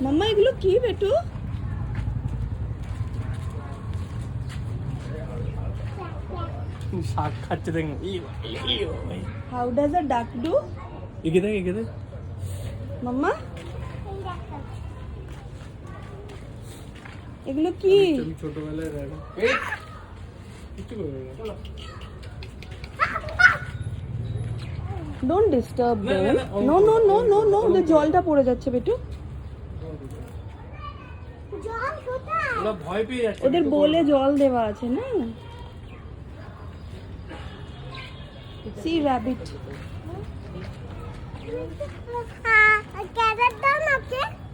মাম্মা এগুলো কি বেটু? শাক খাচ্ছে দেখ। হাউ ডাজ আ ডাক ডু? এগে দেখ, এগে দেখ। মাম্মা এগুলো কি? আমি ছোটবেলায় দেখ কিছু করবে না। ডোন্ট ডিস্টার্ব না, দেম। না, no no no no no, ওদের জলটা পড়ে যাচ্ছে বেটু। ওরা ভয় পেয়ে যাচ্ছে। ওদের বলে জল দেওয়া আছে না। C rabbit.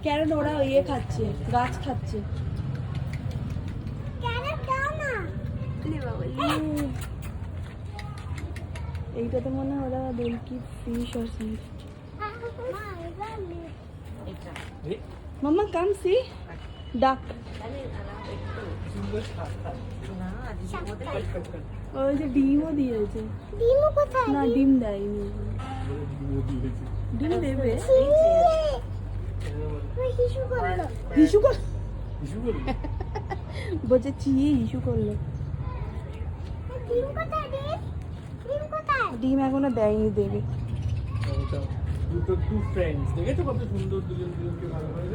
ক্যারট ওরা ইয়ে খাচ্ছে, গাছ খাচ্ছে। এইটাতে মনে হয় ওরা বেলকি ফিশ আর সামথিং। মাম্মা কাম সি ডাক। ওই যে ডিমও দিয়েছে। না ডিম দেয়নি। ডিম দেবে। হিসু কর বলছে চিয়ে হিসু করলো। ডিম এখনো দেয়নি, দেবে। দুটো টু ফ্রেন্ডস দেখেছো কত সুন্দর দুজন দুজনকে ভালো করে